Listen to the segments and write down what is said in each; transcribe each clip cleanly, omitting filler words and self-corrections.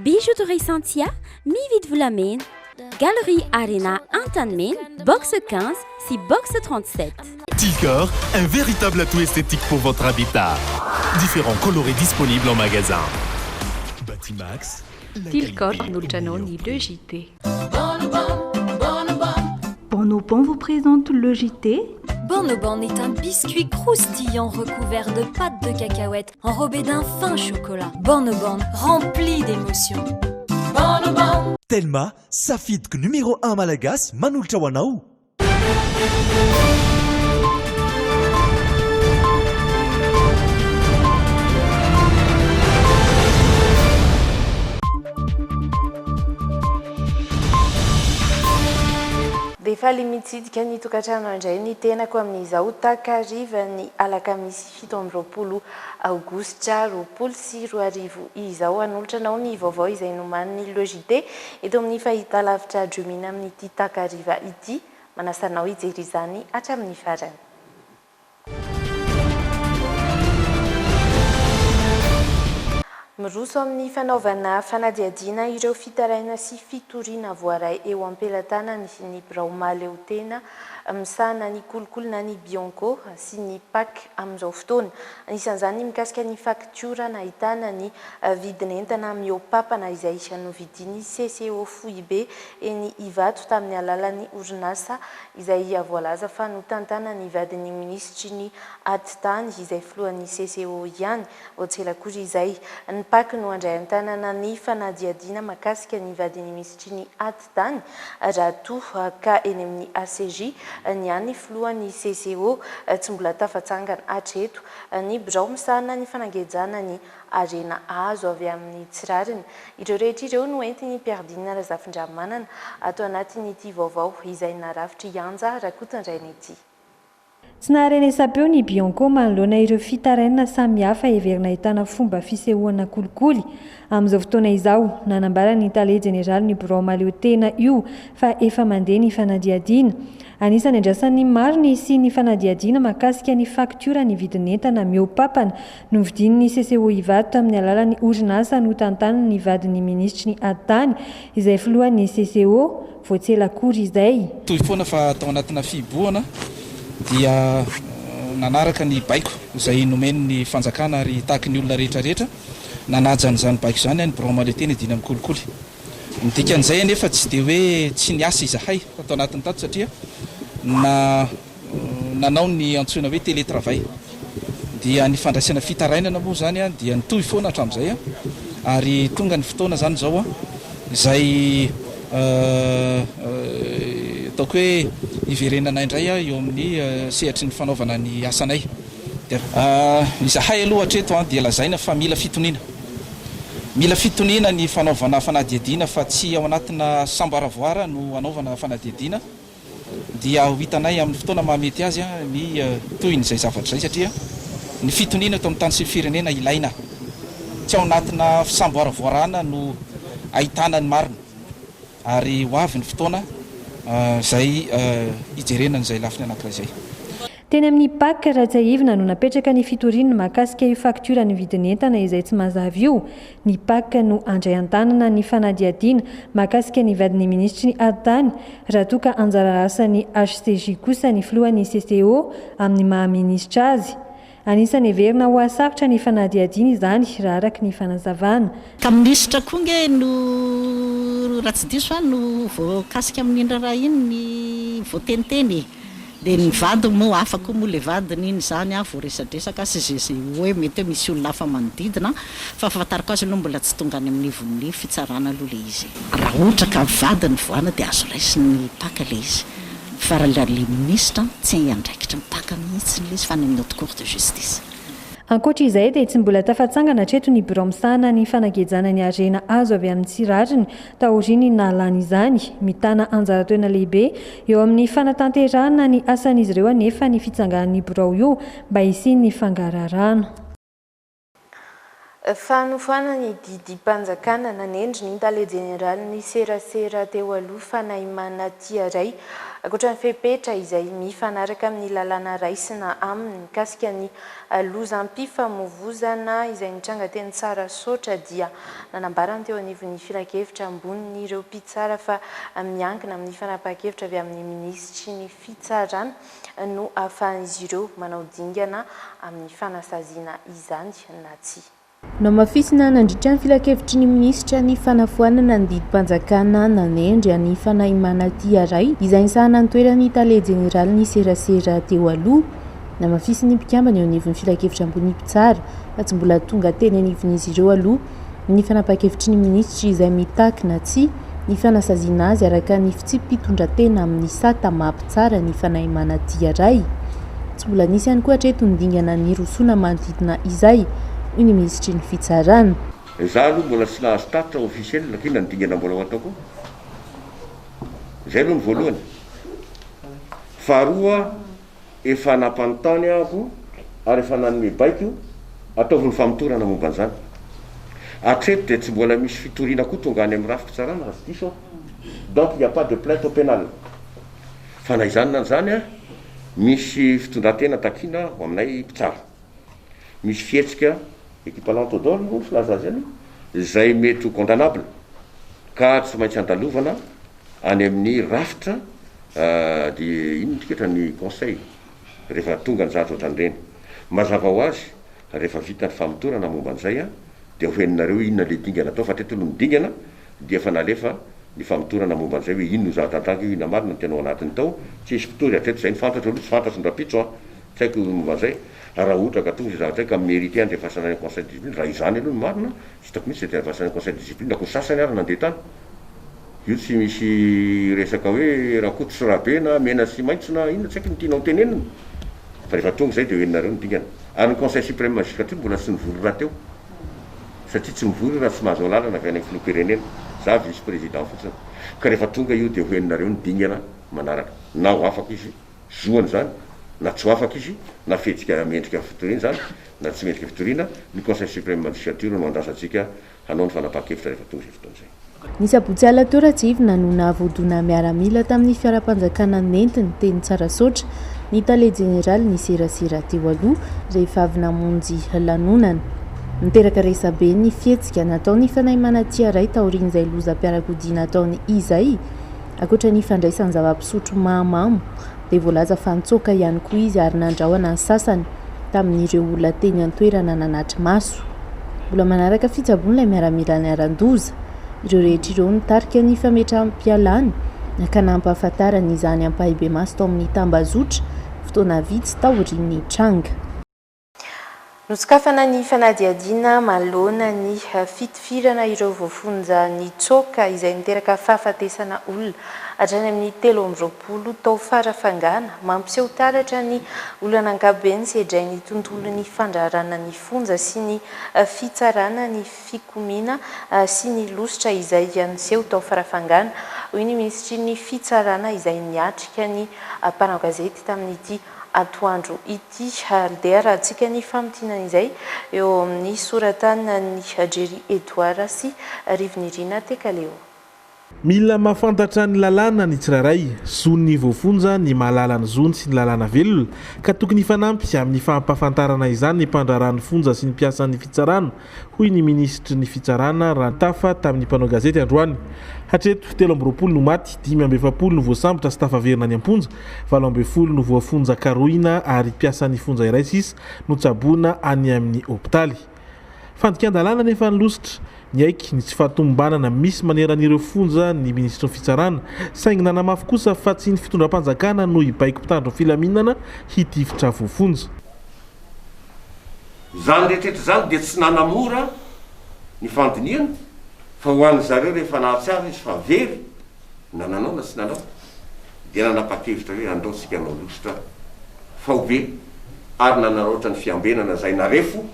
Bijouterie Santia, mividy volamena, Galerie Arena Antanmena, box 15, si box 37. Tilcor, un véritable atout esthétique pour votre habitat. Différents colorés disponibles en magasin. Batimax. Tilcor, Nuljanoni, le JT. Bonobon vous présente le JT. Bonobon est un biscuit croustillant recouvert de pâte de cacahuète enrobé d'un fin chocolat. Bonobon, rempli d'émotions. Bonobon. Telma, safidiko numéro 1 malagasy manolotra ho anao. Defa limitsidika ny tokantrano indray ny tenako amin'izao takariva ny alakamisy 17 aogositra 2024 izao anolotra anao ny vaovao izay noman'ny lojité eto amin'ny fahita lavitra dromina amin'ity takariva ity manasanao hijery izany hatramin'ny farany. Miroso amin'ny fanaovana fanadihadiana ireo fitaraina sy fitoriana voaray eo am-pelatana ny birao maleo tena misana ny kolokolona ny Bianco sy ny PAC amin'izao fotoana. Anisan'izany mikasika ny faktura nahitana ny vidin'entana miopapana izay novidiny CCO FOIB eny Ivato tamin'ny alalan'ny orinasa izay voalaza fa notantana ny vadin'ny ministry ny atitany izay filohan'ny CCO ihany ohatselakory izay ny PAC no andray an-tanana ny fanadihadiana makasika ny vadin'ny ministry ny atitany raha toa ka eny amin'ny ACJ ny any filohan'ny CCO tsy mbola tafatsangana hatreto ny birao misana ny fanangejana ny arena azo avy amin'ny tsirariny. Ireo rehetra ireo no entiny mpiardina Razafindramanana ato anatin'ity vaovao izay narafitra ianja rakotondrainy ity. Tsy naharenesapeo ny Bianco manoloana ireo fitaraina samihafa heverina ahitana fomba fisehoana kolikoly. Amin'izao fotoana izao, nanambara ny tale jeneraly ny birao maleo tena io fa efa mandeha ny fanadihadiana. Anisany andrasan'ny mariny sy ny fanadihadiana makasika ny faktura ny vidin'entana miopapana novidin'ny CCO Ivato amin'ny alalan'ny orinasa notantana ny vadin'ny ministry ny atitany izay filohan'ny CCO voatselakory izay. Toy foana fa tao anatina fiboana dia nanaraka ny baiko izay nomeny ny fanjakana ary tahaky ny olona rehetrarehetra nanajan'izany baiko izany ny birao maleo tena dina amin'ny kolikoly. Dikan'izay nefa tsy dia hoe tsy niasa izahay tao anatin'ny tato satria nanao ny antsoina hoe télétravail dia ny fandraisana fitarainana moa zany dia nitohy foana hatramin'izay ary tonga ny fotoana zany zao izay ataoko hoe iverenana indray eo amin'ny sehatry ny fanaovana ny asanay. Izahay aloha hatreto dia lazaina fa mila fitoniana ny fanaovana fanadihadiana fa tsy ao anatina samboaravoara no anaovana fanadihadiana dia ho hitanay amin'ny fotoana mahamety azy ny tohin'izay zavatra izay satria ny fitoniana eto amin'ny tany sy firenena ilaina tsy ao anatina samboaravoarana no ahitana ny marina ary ho avy ny fotoana izay hijerenana izay lafiny anankiray. Teny amin'ny PAC Rajaivina no napetraka ny fitoriana makasika io faktura ny vidin'entana izay tsy mazava io. Ny PAC no andray an-tanana ny fanadihadiana makasika ny vadin'ny ministry ny atitany raha toa ka anjara asan'ny HCJ kosa ny filohan'ny CCO amin'ny maha-ministra azy. Anisany heverina ho asarotra ny fanadihadiana izany raha araka ny fanazavana. Ka ministra koa nge no raha tsy diso no voakasika amin'ny raha iny ny voateniteny dia ny vady moa afaka moa le vadiny iny zany voaresadresaka sy zay hoe mety hoe misy olona hafa manodidina fa fahafantarako azy aloha mbola tsy tonga any amin'ny fitsarana aloha le izy. Raha ohatra ka vadiny voana dia azo raisiny PAC le izy fa raha le ministra tsy andraikitra mipaka mihitsy le izy fa any amin'ny haute cour de justice. Ankoatra izay dia tsy mbola tafatsangana hatreto ny birao misana ny fanangejana ny arena azo avy amin'ny tsirariny taoriny nalany izany mitana anjara-toerana lehibe eo amin'ny fanatanterahana ny asan'izy ireo anefa ny fitsangan'ny birao io mba hisian'ny fangararana. Fanofoana ny didim-panjakana nanendry ny tale jeneraly ny serasera teo aloha fanaimana tiaray ankoatra ny fepetra izay mifanaraka amin'ny lalàna raisina aminy mikasika ny lozam-pifamovozana izay nitranga teny tsara sotra dia nanambarany teo anivon'ny filan-kevitra ambonin'ireo mpitsara fa miankina amin'ny fanapa-kevitra avy amin'ny ministry ny fitsarana no ahafahan'izy ireo manao dingana amin'ny fanasaziana izany na tsy. No mafisina nandritra ny filan-kevitry ny minisitra ny fanafoanana ny didim-panjakana nanendry any fanaimana tiaray izay nisahana ny toerany tale jeneraly ny serasera teo aloha na mafisiny mpikambana eo anivon'ny filan-kevitra ambony mpitsara fa tsy mbola tonga teny anivon'izy ireo aloha ny fanapa-kevitry ny minisitra izay mitaky na tsy ny fanasaziana azy araka ny fitsipitondratena amin'ny sata mampitsara ny fanaimana tiaray tsy mbola nisy ihany koa hatreto nydingana ny rosona manodidina izay ny ministry ny fitsarana. Za aloha mbola tsy nahazo tatra ofisiely lakina nydingana mbola ho ataoko. Zay aloha ny voalohany. Faharoa efa nampanontany aho ary efa nanome baiko ataovy ny famotorana momba an'izany. Hatreto dia tsy mbola misy fitoriana koa tonga any amin'ny raha fitsarana raha sy diso. Donc il n'y a pas de plainte au pénal. Fa na izany na izany a misy fitondratena takina ho aminay mpitsara. Misy fietsika équivalent au dol no filaza azy any izay mety ho condamnable ka tsy maintsy andalovana any amin'ny rafitra dia ino tiketra ny conseil rehefa tonga ny zatra ohatran'ireny mazava ho azy rehefa vita ny famotorana momba an'izay a dia hoeninareo inona le dingana atao fa teto no midingana dia efa nalefa ny famotorana momba an'izay hoe ino no zava-tantaky io ina marina no tenao anatiny tao tsy hisy mpitory hatreto zay ny fantatra aloha tsy fantatry ny rapitso a tsy haiko momba an'izay raha ohatra ka tonga zay zavatra ka mérité andry fasana ny conseil de discipline raha izany aloha ny marina tsy hitako mihitsy zay fasana ny conseil de discipline ako sasany ary nandeha tany io tsy misy resaka hoe rakoto sy rabe na mena sy maitso na inona tsy haiko ny tianao tenenina fa rehefa tonga zay dia hoeninareo ny dingana ary ny conseil suprême magistrature mbola tsy nivory raha teo satria tsy mivory raha tsy mahazo lalana avy any filoham-pirenena za vice président fotsiny ka rehefa tonga io dia hoeninareo ny dingana manaraka na ho afaka izy zoany zany na tsy ho afaka izy na fetsika mendrika fitoriana zany na tsy mendrika fitoriana ny conseil suprême magistrature no andrasantsika hanao ny fanapahan-kevitra rehefa tonga zay fotoan'izay. Ny sabotsy ala teo Ratsivona no navodona miaramila tamin'ny fiara-panjakana nentiny teny tsara sotra ny tale jeneraly ny serasera teo aloha rehefa avy namonjy lanonana. Niteraka resabe ny fietsika nataony fanaimana tiaray taorian'izay lozam-piarakodina ataony izay ankoatra ny fandraisany zava-pisotro mahamamo dia voalaza fa nitsoaka ihany koa izy ary nandrahoana ny sasany tamin'ireo olona teny an-toerana nanatry maso. Mbola manaraka fitsaboana ilay miaramila ny aran-doza ireo rehetra ireo nitarika ny fametrahampialany ka nampahafantarany izany ampahibe maso tao amin'ny tambazotra fotoana vitsy taorian'ny tranga. Notsokafana ny fanadihadiana malona ny fitifirana ireo voafonja ny tsoka izay niteraka fahafatesana olona hatrany amin'ny 320 tao farafangana mampiseho taratra ny olona ankabeny sy hedray ny tontolo ny fandrarana ny fonja sy ny fitsarana ny fikomina sy ny losotra izay niseho tao farafangana hoy ny ministry ny fitsarana izay niatrika ny mpanao gazety tamin'ity atoandro ity dia rahantsika ny famotinana izay eo amin'ny soratana ny Jery Edouard sy Rivinirina Tekaleo. Mila mahafantatra ny lalàna ny tsiraray, zony ny voafonja ny mahalala ny zony sy ny lalàna velona ka tokony fanampy amin'ny fampahafantarana izany ny mpandrarana fonja sy ny mpiasan'ny fitsarana hoy ny ministry ny fitsarana Rantafa tamin'ny mpanao gazety androany. Hatreto 320 no maty, 540 no voasambotra sy tafaverina ny amponja, 40 no voafonja karoina ary mpiasan'ny fonja iray sisa no tsaboana any amin'ny hopitaly. Fandikan-dalàna nefa ny losotra ny aiky ny tsy fahatombanana misy maneran'ireo fonja ny ministry ny fitsarana saingy nanamafy kosa fa tsy ny fitondram-panjakana no hibaiko mpitandro filaminana hitifitra voafonja. Zany rehetraretra zany dia tsy nanamora ny fandiniana fa ho an'ny zareo rehefa nahatsiaro izy fa very na nanao na tsy nanao dia nanapa-kevitra hoe andaotsika anao losotra fa ho be ary nanaroatra ny fiambenana zay narefo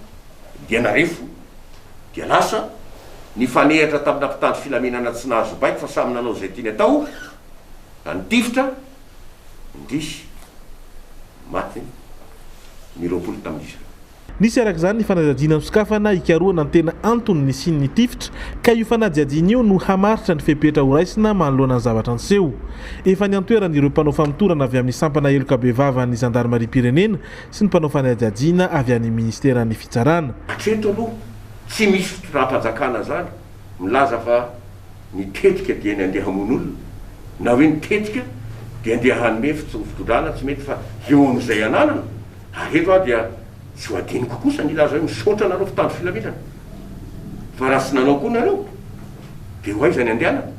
dia lasa ny fanehatra tamina mpitandro filaminana tsy nahazo baiko fa samy nanao zay tiany atao nitifitra ndisy maty 20 tamin'izy. nisy arak'izany ny fanadihadiana misokafana ikaroana ny tena antony ny siny ny tifitra ka io fanadihadiana io no hamaritra ny fepetra ho raisina manoloana ny zavatra niseho. Efa ny antoeran'ireo mpanao famotorana avy amin'ny sampana eloka bevava ny zandarmaria pirenena sy ny mpanao fanadihadiana avy amin'ny ministeran'ny fitsarana. Hatreto aloha tsy misy fitonram-panjakana zany milaza fa nitetika dia ny andeha hamon'olona na hoe nitetika dia andeha hanome fitondrana tsy mety fa eo amin'izay ananana ary eto dia tsy ho adiniko kosa nilaza hoe misaotra nareo fitandro filaminana fa raha sy nanao koa nareo dia ho aiza ny andehanana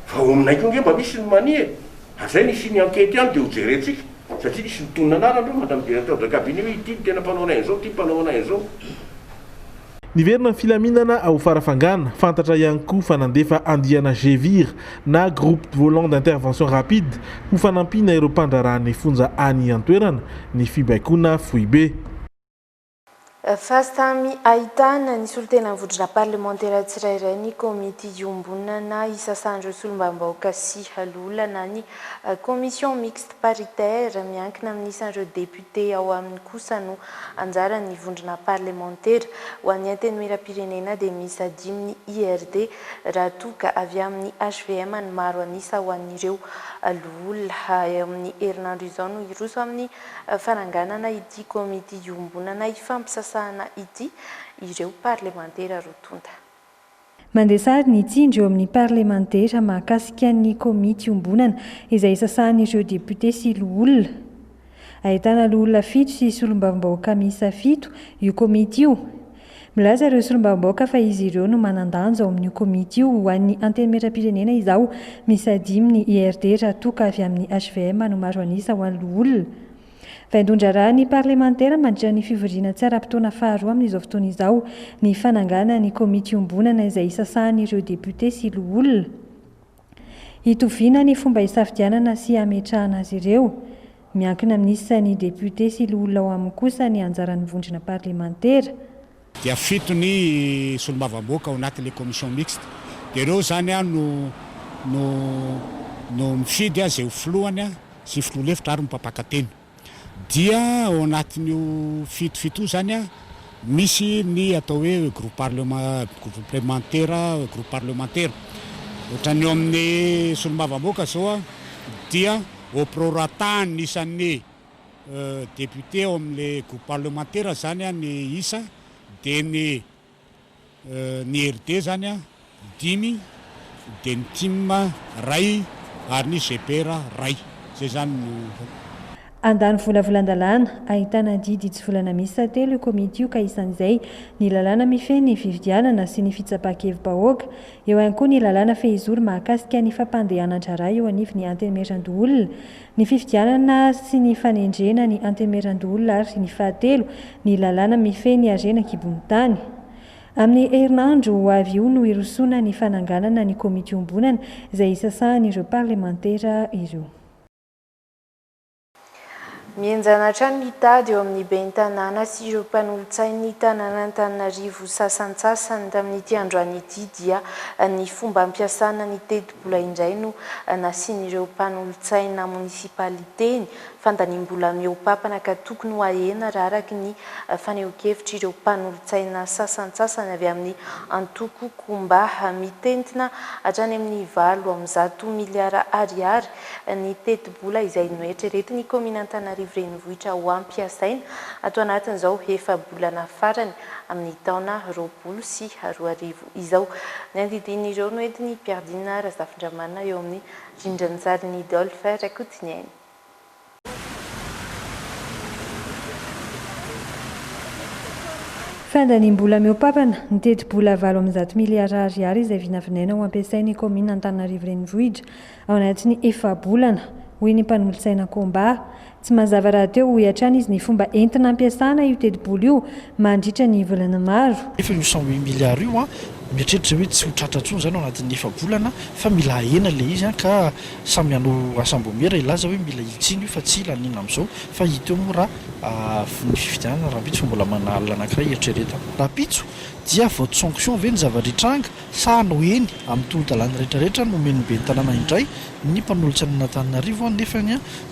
fa ho aminay koa nge mba misy ny manie azay nisy ny ankety any dia ho jerentsika satria nisy nitonona anarandreo madame directeur de cabinet hoe ity tena mpanao anay an'izao ty mpanao anay an'izao. Niverina ny filaminana ao farafangana fantatra ihany koa fa nandefa andiana GVIR na groupe volant d'intervention rapide ho fanampiana ireo mpandrarahany fonja any antoerana ny fibaikona foibe. Fastami ahitana ny solotena vodrina parlementaire tsirairay ny komity iombonana isasandro solombam-bahoaka sy halolana ny commission mixte paritaire miankina amin'ny isan'ireo député ao amin'ny kosa no anjara ny vondrona parlementaire ho an'ny antenimieram-pirenena dia misy 5 ny IRD raha toka avy amin'ny HVM ny maro anisa ho an'ireo loholona amin'ny herinandro izao no iroso amin'ny faranganana ity komity iombonana ifampisasana ity ireo parlementaire rotonda. Mandesary ny tindro eo amin'ny parlementaire mahakasika ny komity iombonana izay sasahan'ireo député sy loholona. Ahitana loholona 7 sy solombam-bahoaka miisa 7 io komity io. Milaza ireo solombam-bahoaka fa izy ireo no manandanja ao amin'ny komity io ho an'ny antenimieram-pirenena izao misy 5 ny IRD raha toka avy amin'ny HVM no maro anisa ho an'ny loholona. Vaindondra raha ny parlementaire mandritra ny fivoriana tsy ara-potoana faharoa amin'izao fotoana izao ny fanangana ny komity iombonana izay sasahan'ireo député sy loholona. Hitoviana ny fomba hisafidianana sy hametrahana azy ireo. Miankina amin'ny isan'ny député sy loholona ao amin'ny kosa ny anjaran'ny vondrona parlementaire. Dia 7 ny solombam-bahoaka ao anatin'ilay commission mixte. Dia ireo zany no mifidy izay ho filohany sy filoha-lefitra ary mipapaka-teny. Dia ao anatin'io 7 zany misy ny atao hoe groupe parlementaire. Ohatran'eo amin'ny solombam-bahoaka zao dia au prorata ny isan'ny député ao amin'ilay groupe parlementaire zany ny isa dia ny RD zany 5 dia ny TIM ray ary ny GPR ray zay zany Andany volavolan-dalàna ahitana didy tsy volana miisa 3 io komity io ka isan'izay ny lalàna mifeny ny fividianana sy ny fitsapan-kevi-bahoaka eo ihany koa ny lalàna fehizoro mahakasika ny fampandehanan-draharaha eo anivon'ny antenimieran-doholona ny fividianana sy ny fanendrena ny antenimieran-doholona ary ny fahatelo ny lalàna mifeny arena kibony tany. Amin'ny herinandro avy io no irosona ny fananganana ny komity iombonana izay isasahan'ireo parlementaire ireo. Mienjana hatrany mitady eo amin'ny ben'ny tanàna sy ireo mpanolontsain'ny tanàna Antananarivo sasantsasany tamin'ity androany ity dia ny fomba ampiasana ny teti-bola indray no nasian'ireo mpanolontsaina munisipaliteny fandanimbola mihoapapana ka tokony ho ahena raha araky ny fanehoan-kevitra ireo mpanolontsaina sasantsasany avy amin'ny antoko mba mitentina hatrany amin'ny 7 miliara ariary ny teti-bola izay noeritreretin'ny komina Antananarivo renivohitra ho ampiasaina ato anatin'izao efa bolana farany amin'ny taona 20 sy 20 izao. Ny andidin'ireo no entin'ny Piardina Razafindramana eo amin'ny rindran'izariny Dolphe Rakotiniainy. Fandanimbola mihoapapana ny teti-bola 7 miliara ariary izay vinavinaina ho ampiasain'ny komina Antananarivo renivohitra ao anatin'ny efa bolana hoy ny mpanolontsaina komba. Tsy mazava raha teo ho hatrany izy ny fomba entina ampiasana io teti-bola io mandritra ny volana maro. Efa io 100 miliara io mieritreritra hoe tsy ho tratratrony zany ao anatin'ny efa bolana fa mila ahena le izy ka samy hanao asam-bomera ilaza hoe mila itsiny io fa tsy lanina amin'izao fa hita eo moa raha ny fifidianana raha pitso mbola manalina anankiray eritreretina. Raha pitso dia vote sanction ve ny zava-dritranga sa no eny amin'ny tolo-dalàna rehetrarehetra no omeny ben'ny tanàna indray ny mpanolontsaina Antananarivo nefa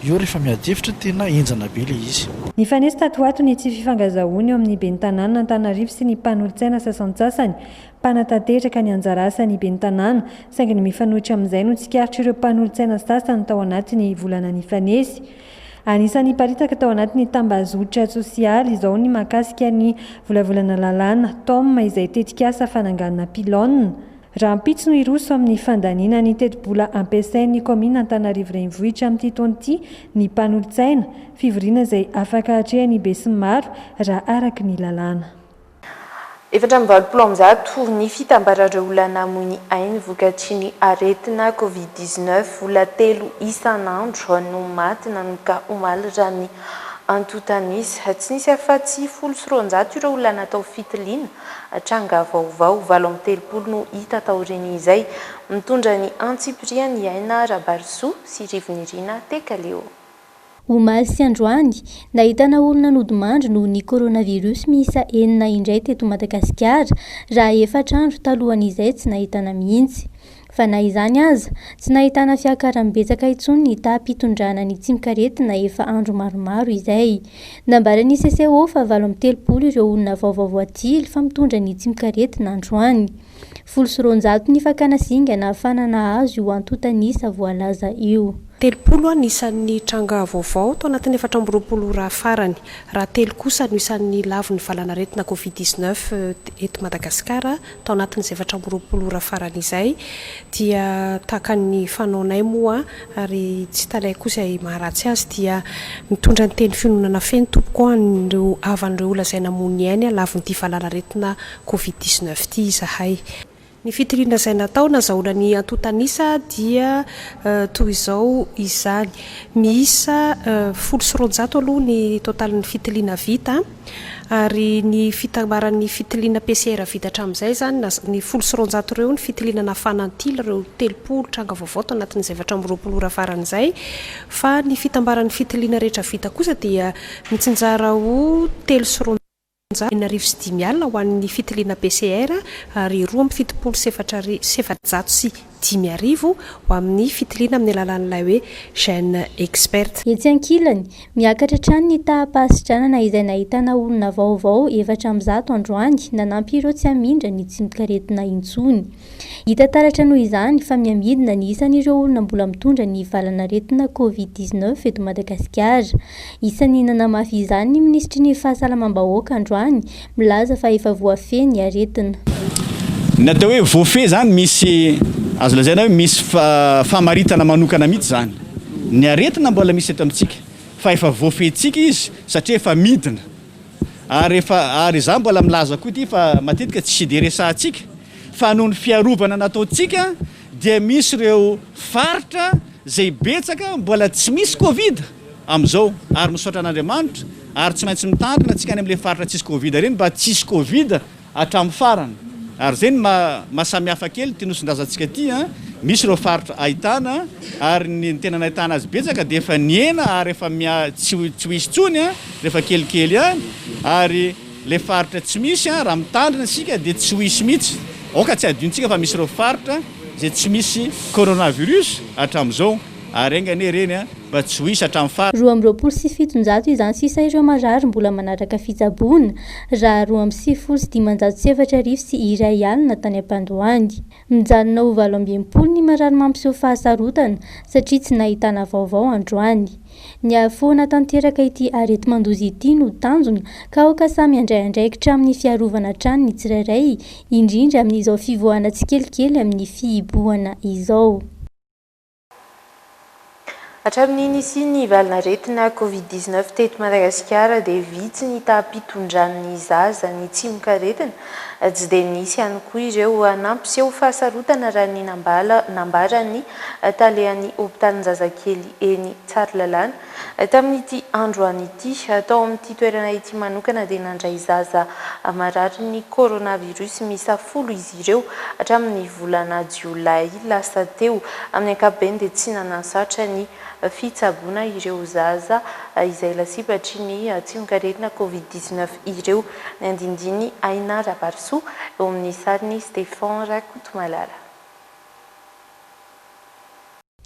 io rehefa miady hevitra tena enjana be le izy. Ny fanesy tatoato ny tsy fifangazahoany eo amin'ny ben'ny tanàna Antananarivo sy ny mpanolotsaina sasantsasany mpanatanteraka ny anjara asany ben'ny tanàna saingy ny mifanohitra amin'izay no tsikaritra ireo mpanolotsaina sasany tao anatiny volana ny fanesy. Anisan'ny paritaka tao anatin'ny tambazotra sosialy izao ny mahakasika ny volavolana lalàna tom izay tetikasa fananganana pilone. Raha mpitso no iroso amin'ny fandaniana ny teti-bola ampiasain'ny komina Antananarivo renivohitra amin'ity taona ity ny mpanolotsaina fivoriana izay afaka hatrehany be sy maro raha araky ny lalàna. 720 ny fitambarareo olana mony ainy vokatry ny aretina Covid-19 vola 3 isan'andro no maty nanomboka omaly raha ny antotanisy. Tsy nisy afa-tsy 100 ireo olana tao fitiliana tranga vaovao 730 no hita taoriny izay mitondra ny Antsipria ny aina Rabarso sy Rivinirina Tekaleo. Omaly sy androany nahitana olona nodimandry noho ny coronavirus miisa 9 indray teto Madagasikara raha 4 andro talohan'izay tsy nahitana mihitsy. Fa na izany aza tsy nahitana fiakaram-betsaka intsony ny tapitondrana ny tsimikaretina efa andro maromaro izay. Nambaran'ny CCO fa 730 ireo olona vaovao voatily fa mitondra ny tsimikaretina androany. 100 ny fakana singa na afanana azo io antotanisa voalaza io. 30 anisan'ny tranga vaovao tao anatin'ny 420 raha farany. Raha 3 kosa no isan'ny lavo ny valanaretina Covid-19 eto Madagasikara tao anatin'izay 420 raha farany izay dia takan'ny fanaonay moa ary tsy talay kosa ay maharatsy azy dia mitondra ny teny finonana feno tompoko an'ireo avan'ireo olona izay namony ainy lavon'ity valanaretina Covid-19 ity izahay. Ny fitiliana izay natao nazahoana ny antotanisa dia toy izao izany. Miisa 100 aloha ny totalin'ny fitiliana vita ary ny fitambaran'ny fitiliana PCR vita hatramin'izay zany ny 100 ireo ny fitiliana nafanantila ireo 30 tranga vaovao tao anatin'izay 720 raha faran'izay fa ny fitambaran'ny fitiliana rehetra vita kosa dia mitsinjara ho 3 700 ho an'ny fitiliana PCR ary 2,700 sy 10,000 ho amin'ny fitiliana amin'ny alalan'ilay hoe gène expert. Etsy ankilany miakatra trano ny tahapasitranana izay nahitana olona vaovao 400 androany nanampy ireo tsy amindra ny tsimikaretina intsony. Hita taratra noho izany fa miamidina ny isan'ireo olona mbola mitondra ny valanaretina Covid-19 eto Madagasikara. Isan'ny nanamafy izany ny ministry ny fahasalamam-bahoaka androany milaza fa efa voafeny aretina. Natao hoe voafehy zany misy azo lazaina hoe misy famaritana manokana mihitsy zany. Ny aretina mbola misy eto amintsika fa efa voafehintsika izy satria efa midina. Ary za mbola milaza koa ity fa matetika tsy de resahantsika fa noho ny fiarovana nataontsika dia misy ireo faritra zay betsaka mbola tsy misy Covid amin'izao ary misaotra an'Andriamanitra ary tsy maintsy mitandrina antsika any amin'ilay faritra tsisy Covid ireny mba tsisy Covid hatramin'ny farany. Ary zay mahasamy hafa kely ty noson-drazantsika ty misy ireo faritra ahitana ary ny tena nahitana azy betsaka dia efa niena ary efa tsy ho isy tsony rehefa kelikely ary le faritra tsy misy raha mitandrina sika dia tsy ho isy mihitsy. Oka tsy adiontsika fa misy ireo faritra zay tsy misy coronavirus hatramin'izao ary engane reny mba tsy ho isy hatramin'ny faritra. 2,700 izany sisa ireo marary mbola manaraka fitsaboana raha 2,704 sy iray alina tany am-Pandoangy. Mijanona ho 720 ny marary mampiseho fahasarotana satria tsy nahitana vaovao androany. Ny afoana tanteraka ity arety mandozy ity no tanjona ka aoka samy andraiandraikitra amin'ny fiarovana trano ny tsirairay indrindra amin'izao fivoahana tsikelikely amin'ny fihibohana izao. Hatramin'ny nisy ny valanaretina Covid-19 teto Madagasikara dia vitsy ny tapitondrany zaza ny tsimikaretina tsy dia nisy ihany koa ireo nampiseho fahasarotana raha ny nambarany talehan'ny hôpitalin-jazakely eny Tsaralalàna. Tamin'ity androany ity atao amin'ity toerana ity manokana dia nandray zaza marary ny coronavirus miisa 10 izy ireo hatramin'ny volana Jiolay lasa teo. Amin'ny ankapobeny dia tsy nanasatra ny fitsaboana ireo zaza izay lasipatry ny tsimikaretina Covid-19 ireo ny andindiny Aina Rabarso eo amin'ny sariny Stéphane Rakotomalala.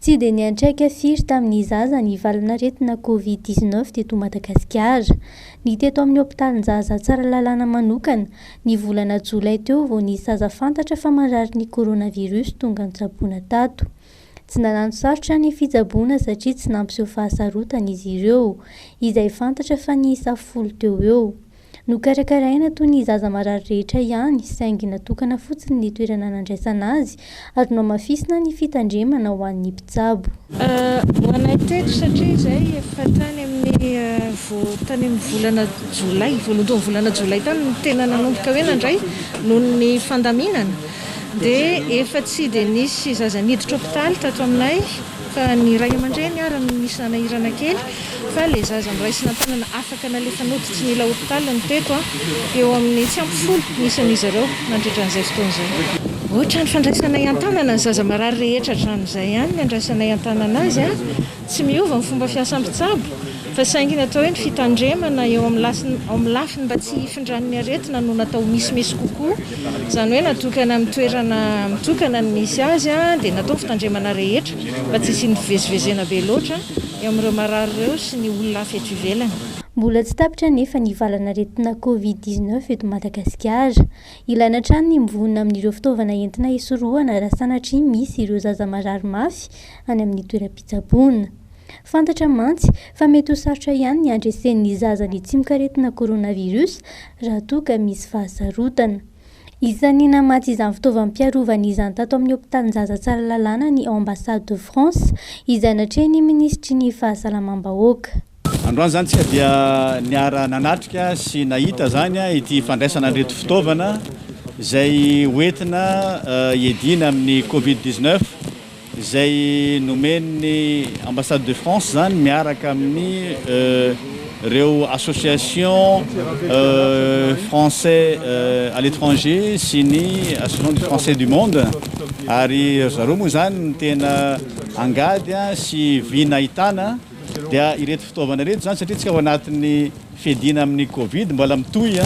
Tsy dia niantraika firy tamin'ny zaza ny valanaretina Covid-19 teto Madagasikara. Ny teto amin'ny hôpitalin-jaza tsara lalàna manokana ny volana jolay teo vao ny zaza fantatra fa marary ny coronavirus tonga nitsaboana tato. Tsy nanano sarotra ny fitsaboana satria tsy nampiseho fahasarotana izy ireo, izay fantatra fa ny isa 10 teo eo. Nokarakaraina toy ny zaza marary rehetra ihany, saingy natokana fotsiny ny toerana nandraisana azy ary nomafisina ny fitandremana ho an'ny mpitsabo. Ho anay teto satria izay efa tany amin'ny volana jolay, voalohan'ny volana jolay tany no tena nanomboka hoe nandray noho ny fandaminana. Dia efa tsy dia nisy zaza niditra hôpitaly tato aminay fa ny ray aman-dreny ary no nisy nanahirana kely fa ilay zaza miraisina tanana afaka nalefa noditra ny ila hôpitaly ny teto eo amin'ny tsy ampy 10 nisan'izy ireo nandritran'izay fotoan'izay. Ohatra ny fandraisanay an-tanana ny zaza marary rehetra hatramin'izay ihany ny andraisanay an-tanana azy tsy miova ny fomba fiasan-pitsabo fa saingy natao hoe ny fitandremana eo amin'ny lafiny mba tsy hifindran'ny aretina no natao misimisy kokoa, izany hoe natokana amin'ny toerana mitokana ny misy azy dia natao fitandremana rehetra mba tsy hisy ny fivezivezena be loatra eo amin'ireo marary ireo sy ny olona hafa eto ivelany. Mbola tsy tapitra nefa ny valanaretina Covid-19 eto Madagasikara. Ilaina hatrany ny mivonona amin'ireo fitaovana entina hisorohana raha sanatria misy ireo zaza marary mafy any amin'ny toeram-pitsaboana. Fantatra mantsy fa mety ho sarotra ihany ny andresen'ny zaza ny tsy mikaretina coronavirus raha toa ka misy fahasarotana. Isan'ny namaty izany fitaovam-piarovana izany tato amin'ny hôpitalin-jaza tsara lalàna ny ambassade de France izay natrehan'ny ministry ny fahasalamam-bahoaka. Androany zany tsika dia niara nanatrika sy nahita zany ity fandraisana an'ireto fitaovana izay hoentina iadina amin'ny Covid-19 izay nomen'ny ambassade de France zany miaraka amin'ny reo association français à l'étranger sy ny association du français du monde ary zareo moa zany ny tena angady sy vina ahitana dia ireto fitaovana reto zany satria tsika ao anatin'ny fiadina amin'ny Covid mbola mitohy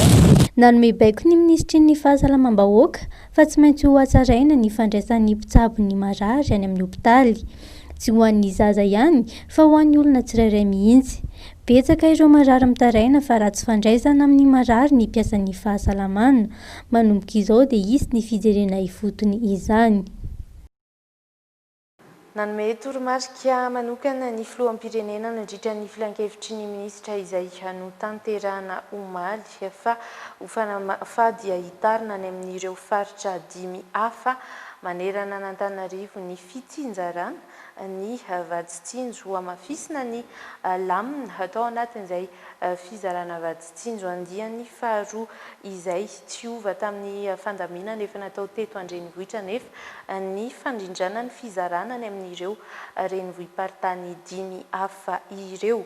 Nanome baiko ny ministry ny fahasalamam-bahoaka fa tsy maintsy ho hatsaraina ny fandraisan'ny mpitsabo ny marary any amin'ny hôpitaly. Tsy ho an'ny zaza ihany fa ho an'ny olona tsirairay mihitsy. Betsaka ireo marary mitaraina fa raha tsy fandraisana amin'ny marary ny mpiasan'ny fahasalamana. Manomboka izao dia hisy ny fijerena ifotony izany. Nanome toromarika manokana ny filoham-pirenena nandritra ny filan-kevitry ny minisitra izay notanterahana omaly fa ho fanafady hitarina any amin'ireo faritra 5 hafa manerana n'Antananarivo ny fitsinjarana ny vaditsinjo hamafisina ny lamina atao anatin'izay fizarana vaditsinjo andiany faharoa izay tsy ova tamin'ny fandaminana efa natao teto an-drenivohitra nefa ny fandrindrana ny fizarana ny amin'ireo renivohim-paritany 5 hafa ireo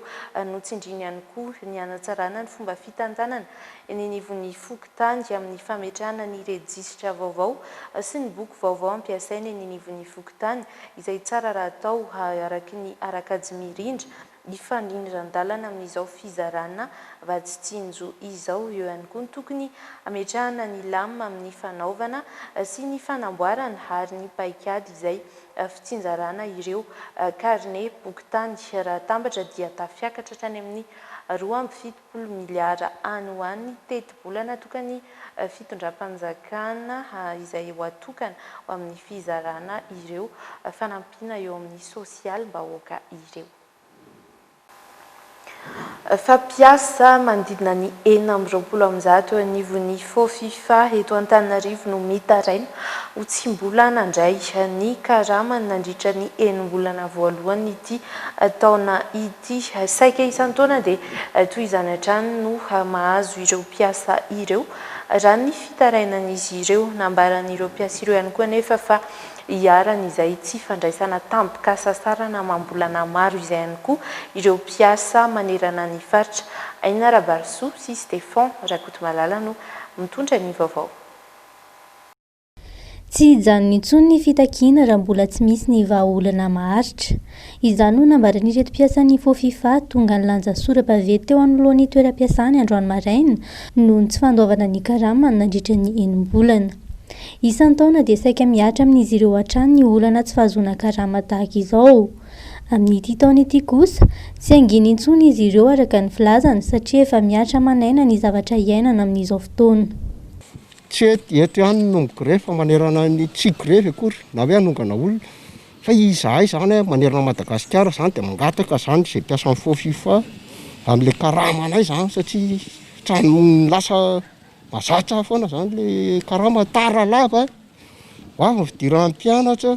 notsindriny ihany koa ny hanatsarana ny fomba fitantanana ny nivon'ny fokontany amin'ny fametrahana ny rejisitra vaovao sy ny boky vaovao ampiasaina ny nivon'ny fokontany izay tsara raha atao araky ny arakajy mirindra ifandrindrandalana amin'izao fizarana vaditsinjo izao. Eo ihany koa tokony ametrahana ny lamina amin'ny fanaovana sy ny fanamboarana ary ny paikady izay fitsinjarana ireo karne boktany raha tambatra dia tafiakatra hatrany amin'ny 2.7 miliara any ho an'ny teti-bolana tokany fitondram-panjakana izay ho atokana ho amin'ny fizarana ireo fanampiana eo amin'ny sosialim-bahoaka ireo. Fampiasa manodidina ny 420 anivon'ny FIFA eto Antananarivo no mitaraina ho tsimbola nandray ny karamany nandritra ny 4 volana voalohany ity taona ity. Saika isan-taona dia toy izany hatrany no mahazo ireo mpiasa ireo raha ny fitarainan'izy ireo. Nambaran'ireo mpiasa ireo ihany koa nefa fa hiarana izay tsy fandraisana tampoka sasarana mambolana maro izay ihany koa ireo mpiasa manerana ny faritra. Aina Rabarso sy Stéphane Rakotomalala no mitondra ny vaovao. Tsy hijanona intsony ny fitakiana raha mbola tsy misy ny vahaolana maharitra. Izany no nambaran'ireto mpiasan'ny FIFA tonga ny lanja sora-baventy teo anoloan'ny toeram-piasany androany maraina noho ny tsy fandaovana ny karama nandritra ny 4 bolana. Isan'ny taona dia saika miatra amin'izy ireo hatrany ny olana tsy fahazoana karama tahaka izao. Amin'ity taona ity kosa tsy anginy intsony izy ireo araka ny filazana satria efa miatra manaina ny zavatra iainana amin'izao fotoana. Tsy eto ihany nomboka rehefa manerana ny tsiko rehefa akory na hoe hanongana olona fa izahay zany manerana Madagasikara zany dia mangataka zany izay mpiasan'ny faux FIFA amin'ilay karama anay zany satria trano lasa mazatra foana zany le karama tara lava ho avy fidiran'ny mpianatra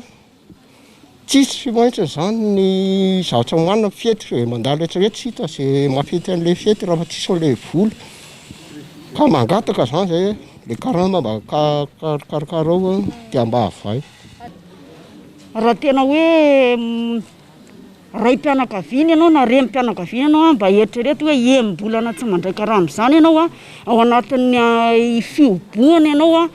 tsisy maintsy zany ny zavatra manana fety mandalo rehetrarehetra sita izay mafety an'ilay fety raha tsisy an'ilay vola ka mangataka zany zay le karama mba karakarao dia mba havay. Raha tena hoe ray mpianakaviana ianao na reny mpianakaviana ianao mba eritrereto hoe embolana tsy mandray karama zany ianao ao anatin'ny fioboana ianao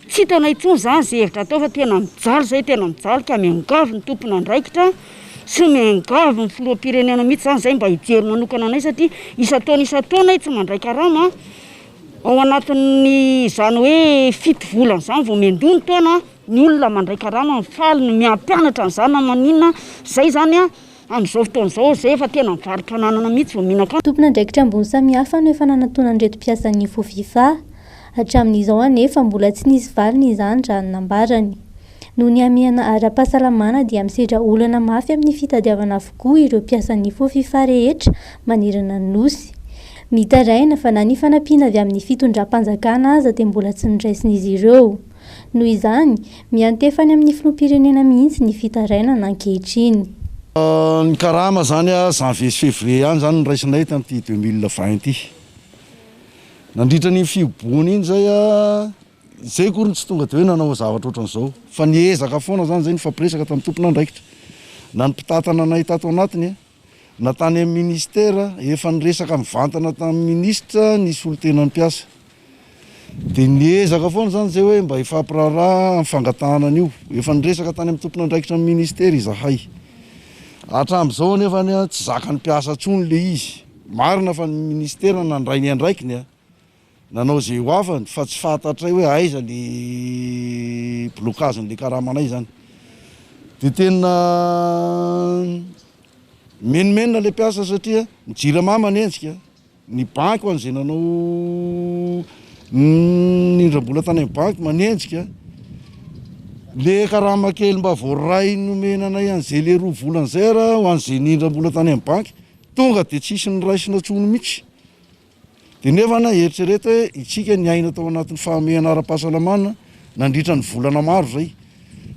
tsy hitanao intsony zany zay hevitra atao fa tena mijaly zay tena mijaly ka miangavy ny tompona andraikitra sy miangavy ny filoham-pirenena mihitsy zany zay mba hijery manokana anay satria isa-taona tsy mandray karama ao anatin'ny zany hoe fito volana zany vao mendony taona ny olona mandray karama mifaly ny miampianatra an'izany na maninona zay zany amin'izao fotoana izao zay efa tena mivarotra nanana mihitsy vao mihinaka. Tompona ndraikitra ambony samihafa no efa nanantonany reto mpiasan'ny faux FIFA. Hatramin'izao anefa mbola tsy nisy valiny izany raha ny nambarany. Noho ny amiana ara-pahasalamana dia misedra olana mafy amin'ny fitadiavana avokoa ireo mpiasan'ny faux FIFA rehetra manerana ny nosy. Mitaraina fa na ny fanampiana avy amin'ny fitondram-panjakana aza dia mbola tsy niraisin'izy ireo. Noho izany miantefany amin'ny filoham-pirenena mihitsy ny fitarainana ankehitriny. Ny karama zany janvier sy février any zany niraisinay tamin'ity 2020 ity. Nandritra ny fiobony iny zay kory tsy tonga dia hoe nanao zavatra ohatran'izao fa niezaka foana zany zay nifampiresaka tamin'ny tompona andraikitra na ny mpitatana anay tato anatiny na tany amin'ny ministera efa niresaka mivantana tamin'ny ministra ny solon-tenan'ny mpiasa dia niezaka foana zany zay hoe mba hifampiraharaha amin'ny fangatahana an'io efa niresaka tany amin'ny tompona andraikitra amin'ny ministera izahay hatramin'izao nefa tsy zakany mpiasa ntsony le izy marina fa ny ministera nandray ny andraikiny nanao zay ho avany fa tsy fantatray hoe aiza le blokazin'le karamanay zany dia tena menimenina le mpiasa satria mijirama manenjika ny banky ho an'izay nanao nindram-bola tany amin'ny banky manenjika le karama kely mba voaray nomenanay an'izay le 2 volana zay raha ho an'izay nindram-bola tany amin'ny banky tonga dia tsisy ny raisina tsony mihitsy dia nefa na eritrereto hoe itsika ny aina tao anatin'ny fahamehana ara-pahasalamana nandritra ny volana maro zay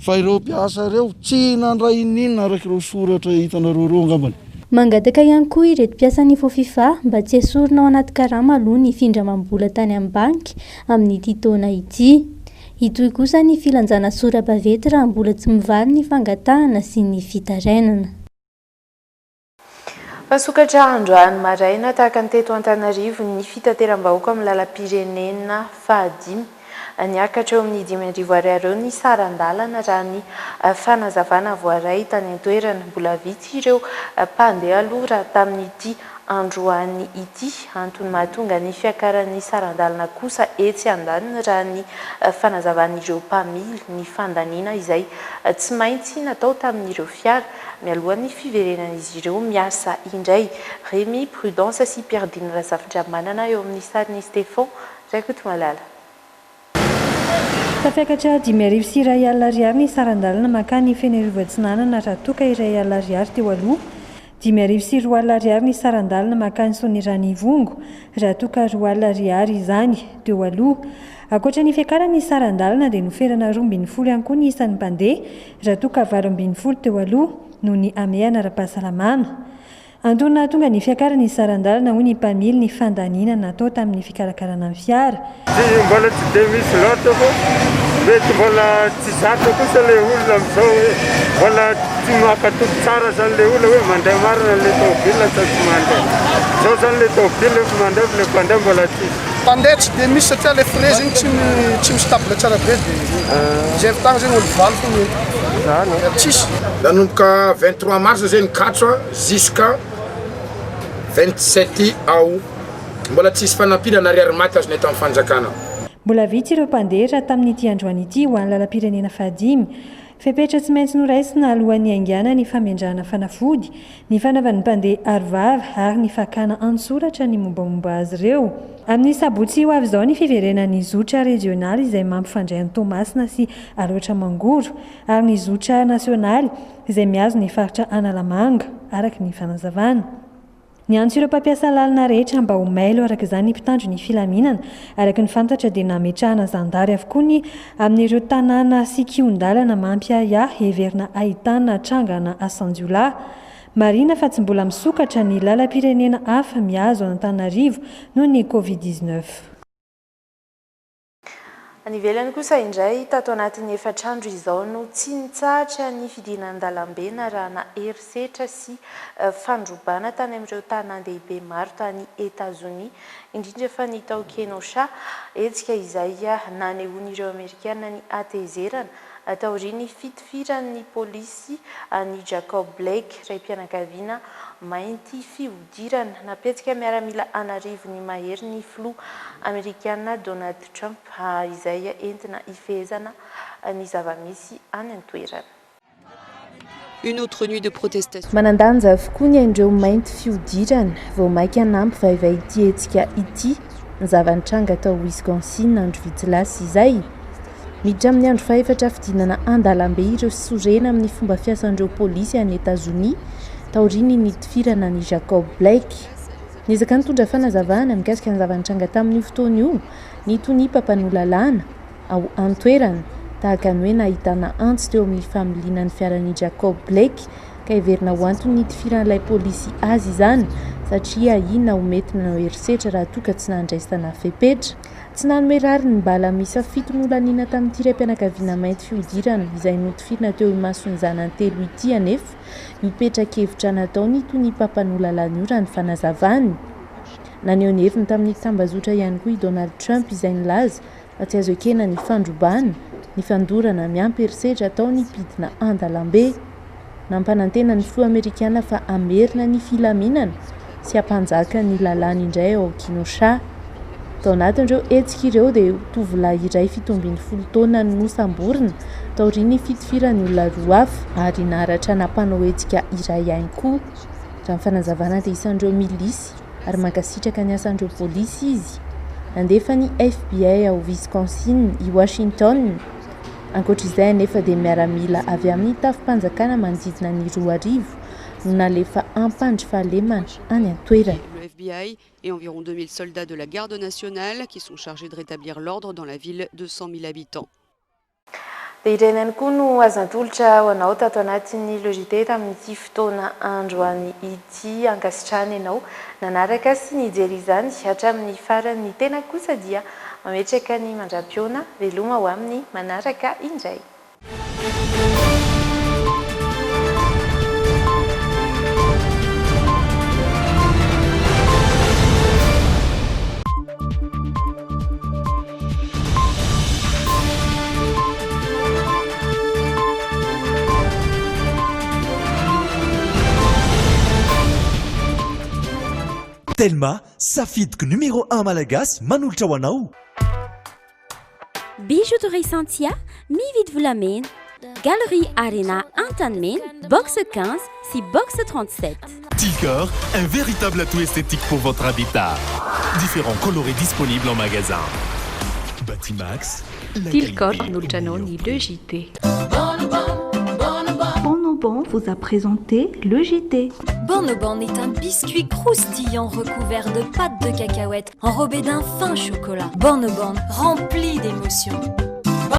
fa ireo mpiasa ireo tsy nandray ninona araka ireo soratra hitanareo reo angambany. Mangataka ihany koa ireto mpiasan'ny faux FIFA mba tsy esorina ao anaty karama aloha ny findramam-bola tany amin'ny banky amin'ity taona ity. Itoy kosa ny filanjana sora-bavety raha mbola tsy mivaly ny fangatahana sy ny fitarainana. Pasokatra androany maraina tahaka ny teto Antananarivo ny fitateram-bahoaka amin'ny lalam-pirenena fahadimy niakatra eo amin'ny 5,000 ariary eo ny sarandalana raha ny fanazavana voaray tany an-toerana mbola vitsy ireo mpandeha aloha raha tamin'ity androany ity antony mahatonga ny fiakaran'ny sarandalana kosa etsy andaniny raha ny fanazavan'ireo mpamily ny fandaniana izay tsy maintsy natao tamin'ireo fiara mialohan'ny fiverenan'izy ireo miasa indray. Rémy Prudence sy Pierdine Razafindra manana eo amin'ny sariny Stéphane Raikoto Malala. Tafiakatra 5,000 ariary ny sarandalana makany Fenerivohitsinanana raha toka 2 ariary teo aloha 5,000 ariary ny sarandalana makany Soanirany Ivongo raha toka 2 ariary izany teo aloha. Akoatra ny fiakaran'ny sarandalana dia noferana 12 ihany koa ny isan'ny mpandeha raha toka 12 teo aloha noho ny amehana ara-pahasalamana. Antony tonga ny fiakaran'ny sarandalana hoy ny mpamily ny fandaniana natao tamin'ny fikarakarana ny fiara. Mbola tsy dia misy loatra fa mety mbola tsy zatra kosa le olona amin'izao hoe mbola tsy makatoky tsara zany le olona hoe mandeha marina le tômôbila sa tsy mandeha. Zao zany le tômôbila efa mandeha le mpandeha mbola tsisy. Mpandeha tsy dia misy satria le frezy igny tsy mistabila tsara be zay vitagna zegny olo valo fo zany tsisy. Nanomboka 23 mars zegny 4 jusqu'à 27 ao mbola tsisy fanampina na ariary maty azonay tamin'ny fanjakana. mbola vitsy ireo mpandeha tamin'ity androany ity ho an'ny lalam-pirenena fahadimy. Fepetra tsy maintsy noraisina alohan'ny aingana ny famindrana fanafody, ny fanaovan'ny mpandeha arovava ary ny fakana an-tsoratra ny mombamomba azy ireo. Amin'ny sabotsy ho avy izao ny fiverenan'ny zotra regionaly izay mampifandray ny Tomasina sy Aloatra Mangoro ary ny zotra nasionaly izay miazo ny faritra Analamanga araka ny fanazavana. Ny antso ireo mpampiasa lalana rehetra mba ho mailo araka izany mpitandro ny filaminana araka ny fantatra dia nametrahana zandary avokoa ny amin'ireo tanàna sy kion-dalana Mampiaya heverina ahitana trangana Asanjiola. Marina fa tsy mbola misokatra ny lalam-pirenena hafa miazo Antananarivo noho ny Covid-19. Any ivelany kosa indray tato anatin'ny efatrandro izao no tsy nitsahatra ny fidinan-dalambe na rana herisetra sy fandrobana tany amin'ireo tanan-dehibe maro tany Etazonia, indrindra fa ny tao Kenosha, hetsika izay nanehon'ireo Amerikana ny atezerana taorian'ny fitifiran'ny polisy ny Jacob Blake, ray mpianakaviana mainty fihodirana napetsika miaramila anarivony mahery ny filoha Amerikana Donald Trump izay entina ifehezana ny zava-misy any an-toerana. Une autre nuit de protestation. Manandanja avokoa ny andreo mainty fihodirana vao maika anampy vaivay ity hetsika ity ny zava-nitranga tao Wisconsin andro vitsilasy izay. Miditra amin'ny andro faefatra fidinana an-dalambe ireo sorena amin'ny fomba fiasan'ireo polisy any Etazonia taoriany ny tifirana ny Jacob Blake. Niezaka nitondra fanazavana mikasika ny zava-nitranga tamin'io fotoana io ny tony mpampanolalana ao an-toerana tahaka ny hoe nahitana antsy teo amin'ny familiana ny fiaran'ny Jacob Blake ka heverina ho antony tifiran'ilay polisy azy izany satria ina ho mety nanao herisetra raha toa ka tsy nandraisana fepetra. Tsy nanome rariny ny mbala misa 7 nolanina tamin'ity raim-pianakaviana mainty fihodirana izay notifirina teo imasony zanany telo ity anefa mipetra-kevitra nataony tony mpampanolalana io raha ny fanazavany. Naneho ny heviny tamin'ny tambazotra ihany koa i Donald Trump izay nilaza fa tsy azo ekena ny fandrobana, ny fandorana miampy herisetra ataony pidina an-dalambe. Nampanantena ny filoha Amerikana fa amerina ny filaminana sy hampanjaka ny lalàna indray ao Kenosha. Tao anatin'ireo hetsika ireo dia tovolahy iray 70 taona no nosamborina taorian'ny fitifirany olona roa hafa ary naharatra nampanao hetsika iray ihany koa. Raha ny fanazavana dia isan'ireo milisy ary mankasitraka ny asan'ireo polisy izy. Nandefa ny FBI ao Wisconsin i Washington. Ankoatr'izay anefa dia miaramila avy amin'ny tafim-panjakana manodidina ny 2 no nalefa ampandry fahalemana any an-toerana. Le FBI et environ 2000 soldats de la garde nationale qui sont chargés de rétablir l'ordre dans la ville de 100 000 habitants. Dia ireny koa no azan-tolotra ho anao tato anatin'ny logité tamin'ity fotoana androany ity ankasitrahana ianao nanaraka sy nijery izany hatramin'ny farany tena kosa dia mametraka ny mandra-piona veloma ho amin'ny manaraka indray. Telma, safidiky numéro 1 malagasy manolotra ho anao. Bijouterie Santia, mividy volamena. Galerie Arena Antanmen, box 15, si box 37. Tilcor, un véritable atout esthétique pour votre habitat. Différents colorés disponibles en magasin. Batimax, Tilcor, Nuljanoni, le JT. Bonobon vous a présenté le JT. Bonobon est un biscuit croustillant recouvert de pâte de cacahuète enrobé d'un fin chocolat. Bonobon rempli d'émotions.